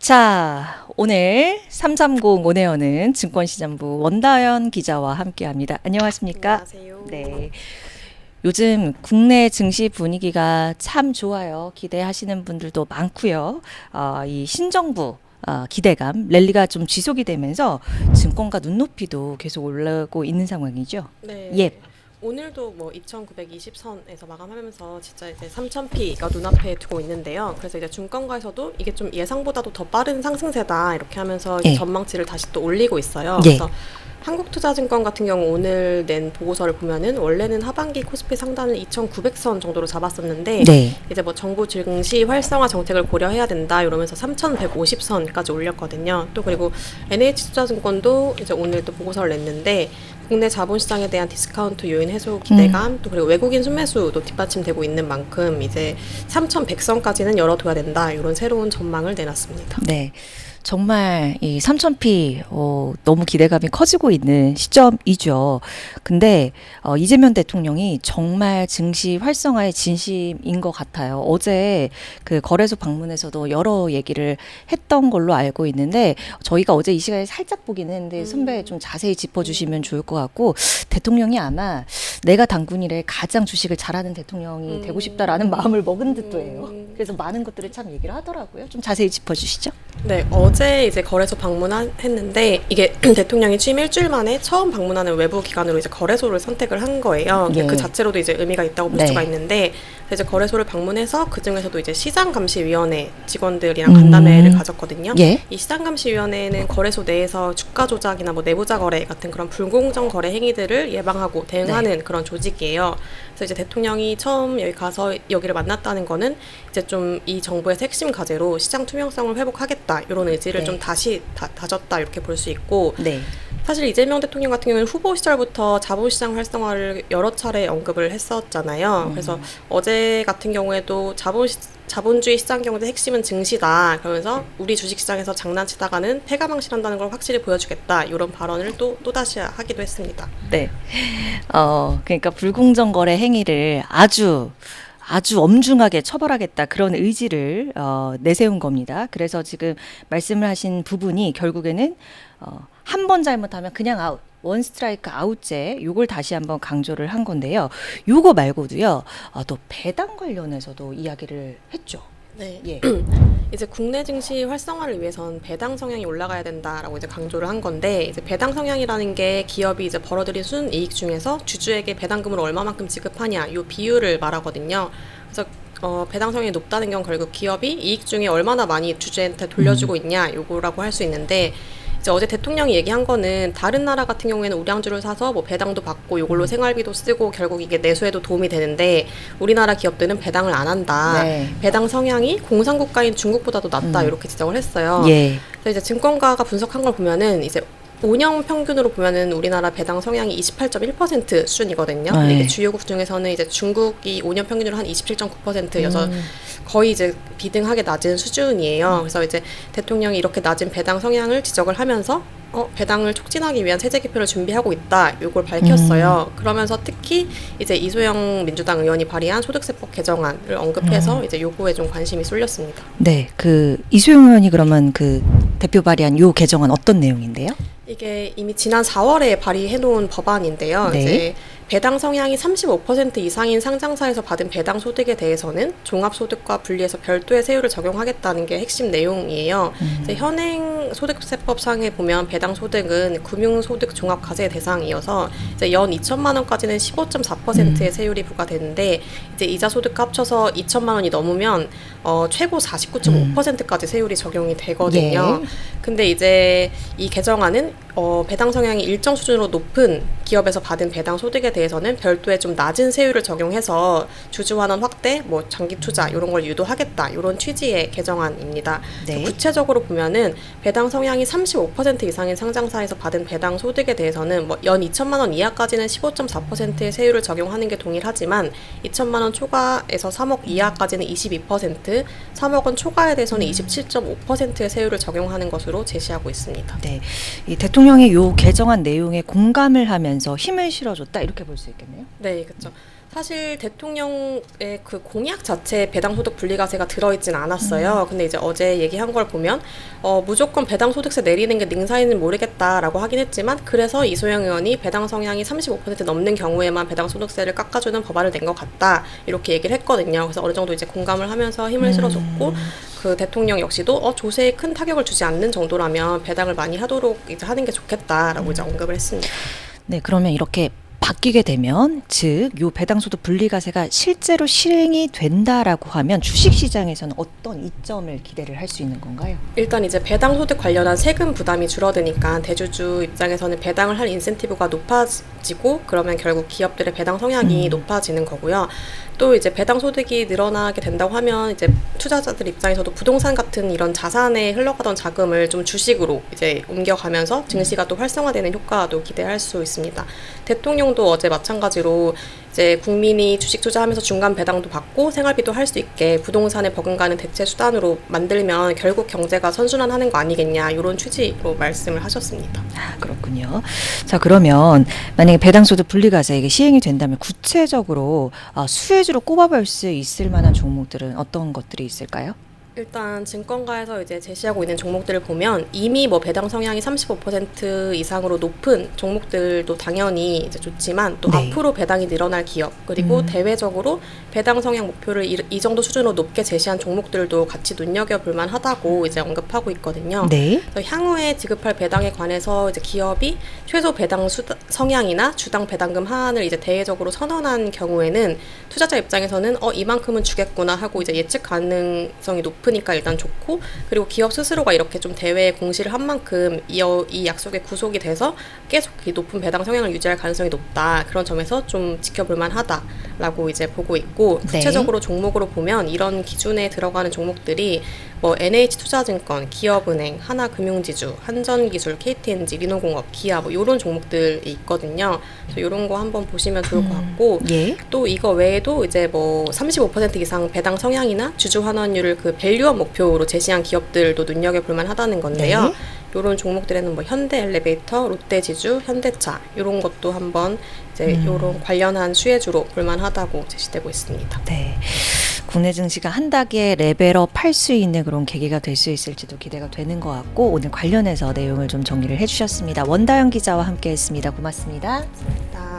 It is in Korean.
자, 오늘 330 온에어는 증권시장부 원다연 기자와 함께합니다. 안녕하십니까? 안녕하세요. 네. 요즘 국내 증시 분위기가 참 좋아요. 기대하시는 분들도 많고요. 이 신정부 기대감, 랠리가 좀 지속이 되면서 증권가 눈높이도 계속 올라오고 있는 상황이죠. 네. 예. 오늘도 뭐 2,920선에서 마감하면서 진짜 이제 3,000P가 눈앞에 두고 있는데요. 그래서 이제 증권가에서도 이게 좀 예상보다도 더 빠른 상승세다 이렇게 하면서 이제 예. 전망치를 다시 또 올리고 있어요. 예. 그래서 한국투자증권 같은 경우 오늘 낸 보고서를 보면은 원래는 하반기 코스피 상단을 2,900선 정도로 잡았었는데 네. 이제 뭐 정부 증시 활성화 정책을 고려해야 된다 이러면서 3,150선까지 올렸거든요. 또 그리고 NH투자증권도 이제 오늘 또 보고서를 냈는데 국내 자본시장에 대한 디스카운트 요인 해소 기대감 또 그리고 외국인 순매수도 뒷받침되고 있는 만큼 이제 3,100선까지는 열어둬야 된다 이런 새로운 전망을 내놨습니다. 네. 정말 이 3,000P 너무 기대감이 커지고 있는 시점이죠. 근데 이재명 대통령이 정말 증시 활성화의 진심인 것 같아요. 어제 그 거래소 방문에서도 여러 얘기를 했던 걸로 알고 있는데 저희가 어제 이 시간에 살짝 보긴 했는데 선배 좀 자세히 짚어주시면 좋을 것 같고 대통령이 아마 내가 당군일에 가장 주식을 잘하는 대통령이 되고 싶다라는 마음을 먹은 듯도 해요. 그래서 많은 것들을 참 얘기를 하더라고요. 좀 자세히 짚어주시죠. 네, 어제 이제 거래소 방문했는데 이게 대통령이 취임 일주일 만에 처음 방문하는 외부 기관으로 이제 거래소를 선택을 한 거예요. 예. 그 자체로도 이제 의미가 있다고 볼 네. 수가 있는데 이제 거래소를 방문해서 그 중에서도 이제 시장감시위원회 직원들이랑 간담회를 가졌거든요. 예. 이 시장감시위원회는 거래소 내에서 주가 조작이나 뭐 내부자 거래 같은 그런 불공정 거래 행위들을 예방하고 대응하는 그런 조직이에요. 그래서 이제 대통령이 처음 여기 가서 여기를 만났다는 거는 이제 좀 이 정부의 핵심 과제로 시장 투명성을 회복하겠다 이런 의지를 네. 좀 다시 다졌다 이렇게 볼 수 있고 네. 사실 이재명 대통령 같은 경우는 후보 시절부터 자본시장 활성화를 여러 차례 언급을 했었잖아요. 그래서 어제 같은 경우에도 자본주의 시장 경제의 핵심은 증시다. 그러면서 우리 주식시장에서 장난치다가는 패가망신한다는 걸 확실히 보여주겠다. 이런 발언을 또다시 하기도 했습니다. 네. 그러니까 불공정 거래 행위를 아주 엄중하게 처벌하겠다 그런 의지를 내세운 겁니다. 그래서 지금 말씀을 하신 부분이 결국에는 한 번 잘못하면 그냥 아웃. 원 스트라이크 아웃제 요걸 다시 한번 강조를 한 건데요. 요거 말고도요. 또 배당 관련해서도 이야기를 했죠. 네. 예. 이제 국내 증시 활성화를 위해선 배당 성향이 올라가야 된다라고 이제 강조를 한 건데 이제 배당 성향이라는 게 기업이 이제 벌어들인 순이익 중에서 주주에게 배당금을 얼마만큼 지급하냐 요 비율을 말하거든요. 그래서 배당 성향이 높다는 건 결국 기업이 이익 중에 얼마나 많이 주주한테 돌려주고 있냐 요거라고 할 수 있는데 이제 어제 대통령이 얘기한 거는 다른 나라 같은 경우에는 우량주를 사서 뭐 배당도 받고 이걸로 생활비도 쓰고 결국 이게 내수에도 도움이 되는데 우리나라 기업들은 배당을 안 한다. 네. 배당 성향이 공산국가인 중국보다도 낫다 이렇게 지적을 했어요. 예. 그래서 이제 증권가가 분석한 걸 보면은 이제 5년 평균으로 보면은 우리나라 배당 성향이 28.1% 수준이거든요. 근데 이게 주요국 중에서는 이제 중국이 5년 평균으로 한 27.9%여서 거의 이제 비등하게 낮은 수준이에요. 그래서 이제 대통령이 이렇게 낮은 배당 성향을 지적을 하면서 배당을 촉진하기 위한 세제 개편을 준비하고 있다. 이걸 밝혔어요. 그러면서 특히 이제 이소영 민주당 의원이 발의한 소득세법 개정안을 언급해서 이제 요거에 좀 관심이 쏠렸습니다. 네. 그 이소영 의원이 그러면 그 대표 발의한 요 개정은 어떤 내용인데요? 이게 이미 지난 4월에 발의해놓은 법안인데요. 네. 이제 배당 성향이 35% 이상인 상장사에서 받은 배당 소득에 대해서는 종합소득과 분리해서 별도의 세율을 적용하겠다는 게 핵심 내용이에요. 이제 현행 소득세법상에 보면 배당 소득은 금융소득 종합과세 대상이어서 이제 연 2천만 원까지는 15.4%의 세율이 부과되는데 이제 이자 소득과 합쳐서 2천만 원이 넘으면 최고 49.5%까지 세율이 적용이 되거든요. 예. 근데 이제 이 개정안은 배당 성향이 일정 수준으로 높은 기업에서 받은 배당 소득에 대해서는 별도의 좀 낮은 세율을 적용해서 주주 환원 확대, 뭐 장기 투자 이런 걸 유도하겠다 이런 취지의 개정안입니다. 네. 구체적으로 보면은 배당 성향이 35% 이상인 상장사에서 받은 배당 소득에 대해서는 뭐 연 2천만 원 이하까지는 15.4%의 세율을 적용하는 게 동일하지만 2천만 원 초과에서 3억 이하까지는 22%, 3억 원 초과에 대해서는 27.5%의 세율을 적용하는 것으로 제시하고 있습니다. 네. 이 대통령의 요 개정안 내용에 공감을 하면서 힘을 실어줬다 이렇게 볼 수 있겠네요. 네, 그렇죠. 사실 대통령의 그 공약 자체에 배당소득 분리과세가 들어있진 않았어요. 근데 이제 어제 얘기한 걸 보면 무조건 배당소득세 내리는 게 능사인지는 모르겠다라고 하긴 했지만 그래서 이소영 의원이 배당 성향이 35% 넘는 경우에만 배당소득세를 깎아주는 법안을 낸 것 같다 이렇게 얘기를 했거든요. 그래서 어느 정도 이제 공감을 하면서 힘을 실어줬고 그 대통령 역시도 조세에 큰 타격을 주지 않는 정도라면 배당을 많이 하도록 이제 하는 게 좋겠다라고 이제 언급을 했습니다. 네, 그러면 이렇게 바뀌게 되면 즉 요 배당소득 분리과세가 실제로 실행이 된다라고 하면 주식시장에서는 어떤 이점을 기대를 할 수 있는 건가요? 일단 이제 배당소득 관련한 세금 부담이 줄어드니까 대주주 입장에서는 배당을 할 인센티브가 높아지고 그러면 결국 기업들의 배당 성향이 높아지는 거고요. 또 이제 배당소득이 늘어나게 된다고 하면 이제 투자자들 입장에서도 부동산 같은 이런 자산에 흘러가던 자금을 좀 주식으로 이제 옮겨가면서 증시가 또 활성화되는 효과도 기대할 수 있습니다. 대통령도 어제 마찬가지로 이제 국민이 주식 투자하면서 중간 배당도 받고 생활비도 할 수 있게 부동산에 버금가는 대체 수단으로 만들면 결국 경제가 선순환하는 거 아니겠냐 이런 취지로 말씀을 하셨습니다. 아, 그렇군요. 자, 그러면 만약에 배당소득 분리과세 이게 시행이 된다면 구체적으로 수혜주로 꼽아볼 수 있을 만한 종목들은 어떤 것들이 있을까요? 일단 증권가에서 이제 제시하고 있는 종목들을 보면 이미 뭐 배당 성향이 35% 이상으로 높은 종목들도 당연히 이제 좋지만 또 네. 앞으로 배당이 늘어날 기업 그리고 대외적으로 배당 성향 목표를 이 정도 수준으로 높게 제시한 종목들도 같이 눈여겨볼 만하다고 이제 언급하고 있거든요. 네. 그래서 향후에 지급할 배당에 관해서 이제 기업이 최소 배당 성향이나 주당 배당금 하한을 이제 대외적으로 선언한 경우에는 투자자 입장에서는 이만큼은 주겠구나 하고 이제 예측 가능성이 높으니까 일단 좋고 그리고 기업 스스로가 이렇게 좀 대외에 공시를 한 만큼 이 약속에 구속이 돼서 계속 이 높은 배당 성향을 유지할 가능성이 높다. 그런 점에서 좀 지켜볼 만하다라고 이제 보고 있고 구체적으로 종목으로 보면 이런 기준에 들어가는 종목들이 뭐 NH투자증권, 기업은행, 하나금융지주, 한전기술, KTNG, 리노공업, 기아 뭐 이런 종목들이 있거든요. 그래서 이런 거 한번 보시면 좋을 것 같고 예. 또 이거 외에도 이제 뭐 35% 이상 배당 성향이나 주주 환원율을 그 밸류업 목표로 제시한 기업들도 눈여겨볼 만하다는 건데요. 네. 이런 종목들에는 뭐 현대엘리베이터, 롯데지주, 현대차 이런 것도 한번 이제 이런 관련한 수혜주로 볼만하다고 제시되고 있습니다. 네. 국내 증시가 한 단계 레벨업 할 수 있는 그런 계기가 될 수 있을지도 기대가 되는 것 같고 오늘 관련해서 내용을 좀 정리를 해주셨습니다. 원다영 기자와 함께했습니다. 고맙습니다. 감사합니다.